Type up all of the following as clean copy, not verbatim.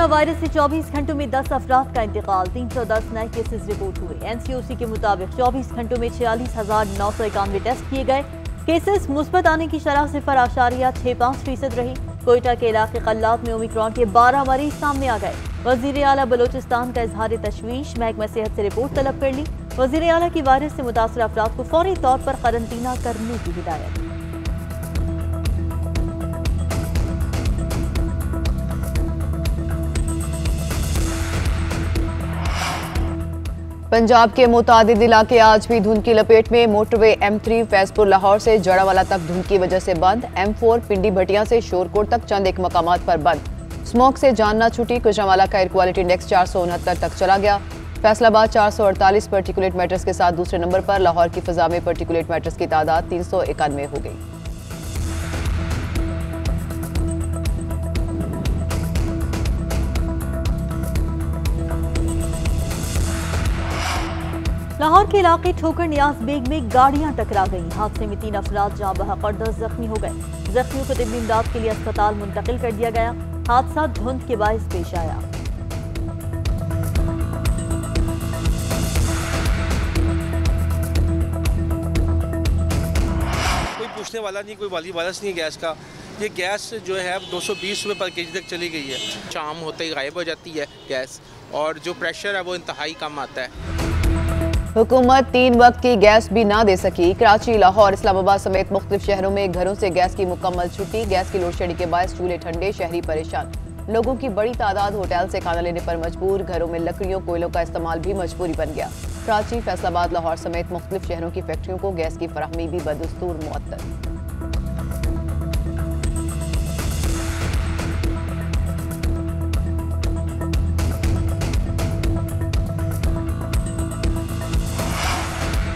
Corona virus से 24 घंटों में 10 अफराद का इंतकाल, 310 नए केसेस रिपोर्ट हुए। एनसीओसी के मुताबिक 24 घंटों में 46,991 टेस्ट किए गए। केसेस मुस्बत आने की शरह 0.65% रही। कोयटा के इलाके कल्लात में ओमिक्रॉन के 12 मरीज सामने आ गए। वजीर आला बलोचिस्तान का इजहार तशवीश, महकमा सेहत से रिपोर्ट तलब कर ली। वजीर आला की वायरस से मुतासर अफराद को फौरी तौर पर करंतना करने की हिदायत। पंजाब के मुतादिद इलाके आज भी धुंध की लपेट में। मोटरवे M3 फैजपुर लाहौर से जड़ावाला तक धुंध की वजह से बंद। M4 पिंडी भटिया से शोरकोट तक चंद एक मकामात पर बंद। स्मोक से जान न छूटी। गुजरांवाला का एयर क्वालिटी इंडेक्स 469 तक चला गया। फैसलाबाद 448 पार्टिकुलेट मैटर्स के साथ दूसरे नंबर पर। लाहौर की फिजा में पार्टिकुलेट मैटर्स की तादाद 391 हो गई। लाहौर के इलाके ठोकर नियाज बेग में गाड़ियां टकरा गईं। हादसे में 3 अफराद जहां बहक और 10 जख्मी हो गए। जख्मियों को तिब्बी इमदाद के लिए अस्पताल मुंतकिल कर दिया गया। हादसा धुंध के बायस पेश आया। कोई पूछने वाला नहीं, कोई वाली वारस नहीं गैस का। ये गैस जो है 220 रुपये पर केजी तक चली गई है। शाम होते ही गायब हो जाती है गैस, और जो प्रेशर है वो इंतहाई कम आता है। हुकूमत 3 वक्त की गैस भी ना दे सकी। कराची, लाहौर, इस्लामाबाद समेत मुख्तलिफ शहरों में घरों से गैस की मुकम्मल छुट्टी। गैस की लोड शेडिंग के बायस चूल्हे ठंडे, शहरी परेशान। लोगों की बड़ी तादाद होटल से खाना लेने पर मजबूर। घरों में लकड़ियों, कोयलों का इस्तेमाल भी मजबूरी बन गया। कराची, फैसलाबाद, लाहौर समेत मुख्तलिफ शहरों की फैक्ट्रियों को गैस की फराहमी भी बदस्तूर मुअत्तल।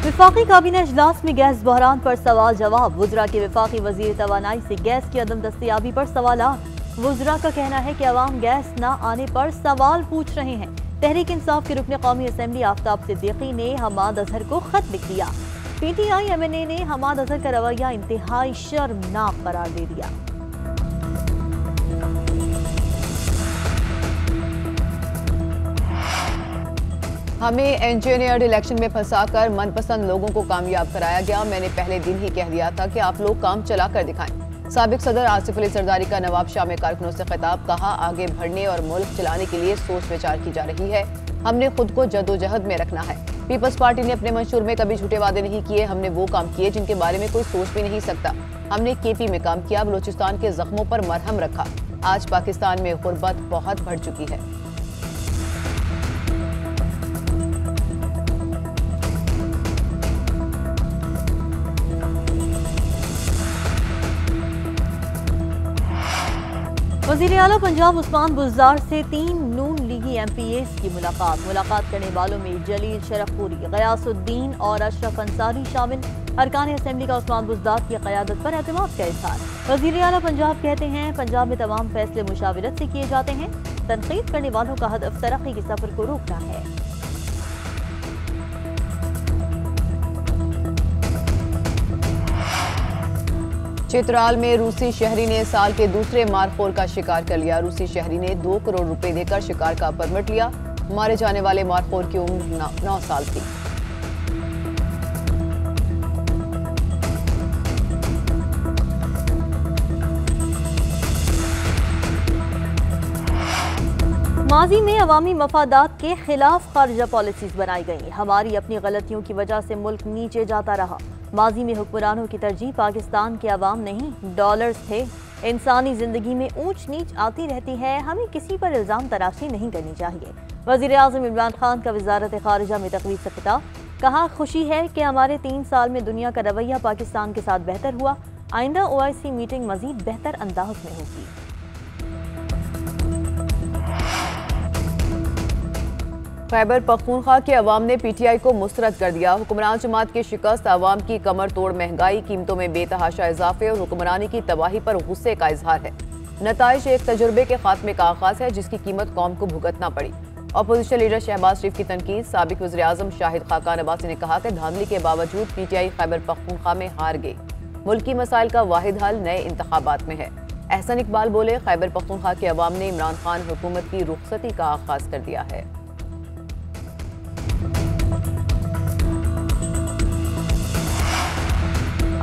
विफाकी काबीना इजलास में गैस बहरान पर सवाल जवाब। वुज़रा के विफाकी वजीर तवानाई से गैस की अदम दस्तयाबी पर सवालात। वुज़रा का कहना है कि अवाम गैस न आने पर सवाल पूछ रहे हैं। तहरीक इंसाफ के रुकन कौमी असम्बली आफ्ताब सिद्दीकी ने हमाद अजहर को खत लिख दिया। PTI MNA ने हमाद अजहर का रवैया इंतहाई शर्मनाक करार दे दिया। हमें इंजीनियर्ड इलेक्शन में फंसाकर मनपसंद लोगों को कामयाब कराया गया। मैंने पहले दिन ही कह दिया था कि आप लोग काम चला कर दिखाएं। साबिक सदर आसिफ अली जरदारी का नवाब शाह में कारकुनों से खिताब। कहा, आगे बढ़ने और मुल्क चलाने के लिए सोच विचार की जा रही है। हमने खुद को जद्दोजहद में रखना है। पीपल्स पार्टी ने अपने मंशूर में कभी झूठे वादे नहीं किए। हमने वो काम किए जिनके बारे में कोई सोच भी नहीं सकता। हमने KP में काम किया, बलोचिस्तान के जख्मों पर मरहम रखा। आज पाकिस्तान में गुर्बत बहुत बढ़ चुकी है। वज़ीर आला पंजाब उस्मान बुज़दार से 3 नून लीगी MPAs की मुलाकात करने वालों में जलील शरफपुरी, गयासुद्दीन और अशरफ अंसारी शामिल। अरकान असम्बली का उस्मान बुज़दार की क़यादत पर एतमाद का इज़हार। वज़ीर आला पंजाब कहते हैं, पंजाब में तमाम फैसले मुशावरत से किए जाते हैं। तनकीद करने वालों का हदफ तरक्की के सफर को रोकना है। चित्राल में रूसी शहरी ने साल के दूसरे मारखोर का शिकार कर लिया। रूसी शहरी ने 2 करोड़ रुपए देकर शिकार का परमिट लिया। मारे जाने वाले मारखोर की उम्र 9 साल थी। माजी में अवामी मफादात के खिलाफ खारजा पॉलिसीज बनाई गई। हमारी अपनी गलतियों की वजह से मुल्क नीचे जाता रहा। माजी में हुक्मरानों की तरजीह पाकिस्तान के अवाम नहीं, डॉलर्स थे। इंसानी जिंदगी में ऊंच नीच आती रहती है। हमें किसी पर इल्जाम तराशी नहीं करनी चाहिए। वज़ीर आज़म इमरान खान का वज़ारत खारिजा में तकरीब से खिताब। कहा, खुशी है कि हमारे 3 साल में दुनिया का रवैया पाकिस्तान के साथ बेहतर हुआ। आइंदा OIC मीटिंग मजीद बेहतर अंदाज में होगी। खैबर पख्तूनख्वा के अवाम ने PTI को मुस्तरद कर दिया। हुक्मरान जमात की शिकस्त, अवाम की कमर तोड़ महंगाई, कीमतों में बेतहाशा इजाफे और हुक्मरानी की तबाही पर गुस्से का इजहार है। नताइज एक तजुर्बे के खात्मे का आगाज है जिसकी कीमत कौम को भुगतना पड़ी। अपोजिशन लीडर शहबाज शरीफ की तनकीद। साबिक वज़ीर आज़म शाहिद खाकान अब्बासी ने कहा कि धांधली के बावजूद PTI खैबर पख्तूनख्वा में हार गई। मुल्की मसाइल का वाहिद हल नए इंतखाबात में है। एहसन इकबाल बोले, खैबर पख्तूनख्वा के अवाम ने इमरान खान हुकूमत की रुखसती का आगाज कर दिया है।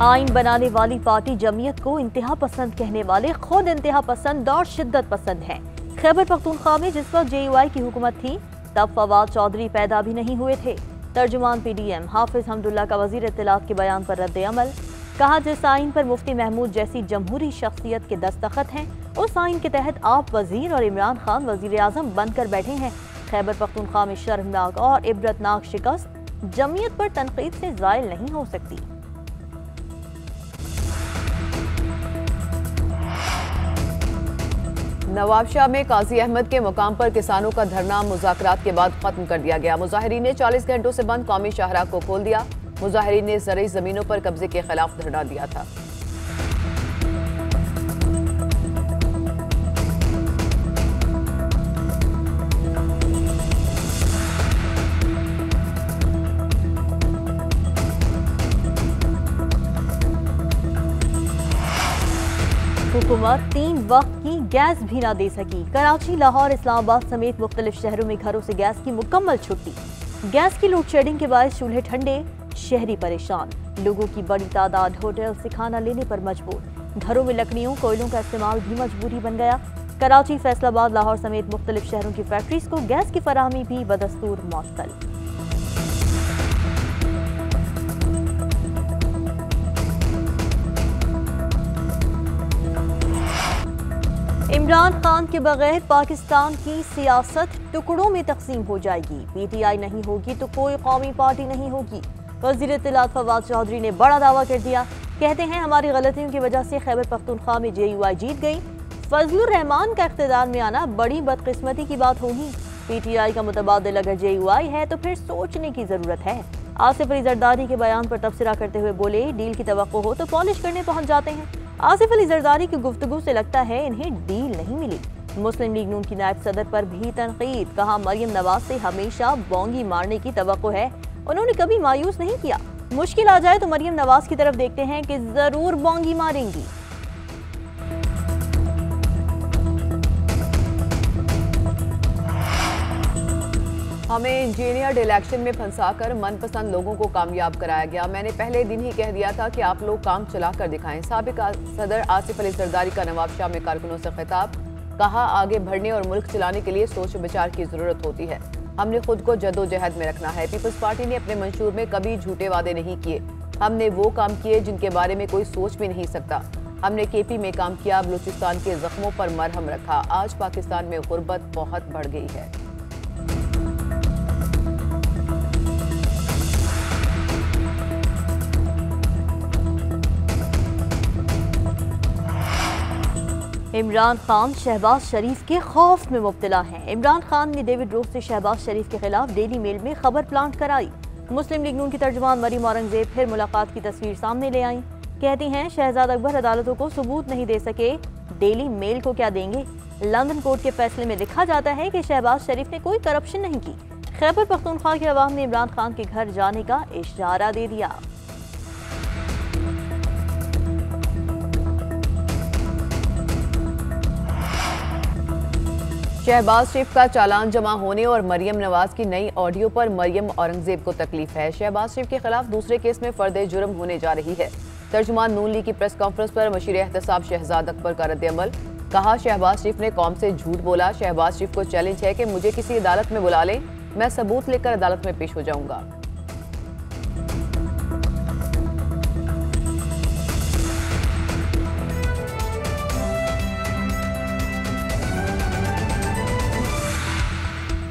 आइन बनाने वाली पार्टी जमीयत को इंतहा पसंद कहने वाले खुद इंतहा पसंद और शिद्दत पसंद हैं। खैबर पख्तूनख्वा में जिस वक्त JUI की हुकूमत थी तब फवाद चौधरी पैदा भी नहीं हुए थे। तर्जुमान PDM हाफिज हमदुल्ला का वजीर इत्तलात के बयान पर रद्द अमल। कहा, जिस आइन पर मुफ्ती महमूद जैसी जमहूरी शख्सियत के दस्तखत हैं उस आइन के तहत आप वजीर और इमरान खान वजीर आजम बनकर बैठे हैं। खैबर पख्तूनख्वा में शर्मनाक और इबरतनाक शिकस्त जमीयत पर तनकीद से ज़ायल नहीं हो सकती। नवाबशाह में काजी अहमद के मुकाम पर किसानों का धरना मुज़ाकरात के बाद खत्म कर दिया गया। मुजाहिरीन ने 40 घंटों से बंद कौमी शाहराह को खोल दिया। मुजाहिरीन ने ज़रई ज़मीनों पर कब्जे के खिलाफ धरना दिया था। हुकूमत 3 वक्त की गैस भी ना दे सकी। कराची, लाहौर, इस्लामाबाद समेत मुख्तलिफ शहरों में घरों से गैस की मुकम्मल छुट्टी। गैस की लोड शेडिंग के बायस चूल्हे ठंडे, शहरी परेशान। लोगों की बड़ी तादाद होटल से खाना लेने पर मजबूर। घरों में लकड़ियों, कोयलों का इस्तेमाल भी मजबूरी बन गया। कराची, फैसलाबाद, लाहौर समेत मुख्तलिफ शहरों की फैक्ट्रीज को गैस की फराहमी भी बदस्तूर मअतल। इमरान खान के बगैर पाकिस्तान की सियासत टुकड़ों में तकसीम हो जाएगी। PTI नहीं होगी तो कोई कौमी पार्टी नहीं होगी। वज़ीर इत्तलात फवाद चौधरी ने बड़ा दावा कर दिया। कहते हैं, हमारी गलतियों की वजह से खैबर पख्तूनख्वा में JUI जीत गई। फजलुर रहमान का इख्तिदार में आना बड़ी बदकिस्मती की बात होगी। PTI का मुतबादिल अगर JUI है तो फिर सोचने की जरूरत है। आसिफ अली जरदारी के बयान पर तबसरा करते हुए बोले, डील की तवक्को हो तो पॉलिश करने पहुंच जाते हैं। आसिफ अली जरदारी की गुफ्तगू से लगता है इन्हें डील नहीं मिली। मुस्लिम लीग नून की नायब सदर पर भी तनकीद। कहा, मरियम नवाज से हमेशा बोंगी मारने की तवक्को है, उन्होंने कभी मायूस नहीं किया। मुश्किल आ जाए तो मरियम नवाज की तरफ देखते हैं कि जरूर बोंगी मारेंगी। हमें इंजीनियर्ड इलेक्शन में फंसाकर मनपसंद लोगों को कामयाब कराया गया। मैंने पहले दिन ही कह दिया था कि आप लोग काम चला कर दिखाएं। साबिक सदर आसिफ अली जरदारी का नवाबशाह में कारकुनों से खिताब। कहा, आगे बढ़ने और मुल्क चलाने के लिए सोच विचार की जरूरत होती है। हमने खुद को जद्दोजहद में रखना है। पीपल्स पार्टी ने अपने मंशूर में कभी झूठे वादे नहीं किए। हमने वो काम किए जिनके बारे में कोई सोच भी नहीं सकता। हमने KP में काम किया, बलूचिस्तान के जख्मों पर मरहम रखा। आज पाकिस्तान में गुर्बत बहुत बढ़ गई है। इमरान खान शहबाज शरीफ के खौफ में मुब्तला हैं। इमरान खान ने डेविड रोज से शहबाज शरीफ के खिलाफ डेली मेल में खबर प्लांट कराई। मुस्लिम लीग नून की तर्जुमान मरियम औरंगजेब फिर मुलाकात की तस्वीर सामने ले आई। कहती हैं, शहजाद अकबर अदालतों को सबूत नहीं दे सके, डेली मेल को क्या देंगे। लंदन कोर्ट के फैसले में लिखा जाता है कि शहबाज शरीफ ने कोई करप्शन नहीं की। खैबर पख्तूनख्वा के अवाम ने इमरान खान के घर जाने का इशारा दे दिया। शहबाज शरीफ का चालान जमा होने और मरियम नवाज की नई ऑडियो पर मरियम औरंगजेब को तकलीफ है। शहबाज शरीफ के खिलाफ दूसरे केस में फर्द जुर्म होने जा रही है। तर्जुमान नून लीग की प्रेस कॉन्फ्रेंस पर मशीर एहतसाब शहजाद अकबर का रद्द अमल। कहा, शहबाज शरीफ ने कौम से झूठ बोला। शहबाज शरीफ को चैलेंज है कि मुझे किसी अदालत में बुला लें, मैं सबूत लेकर अदालत में पेश हो जाऊंगा।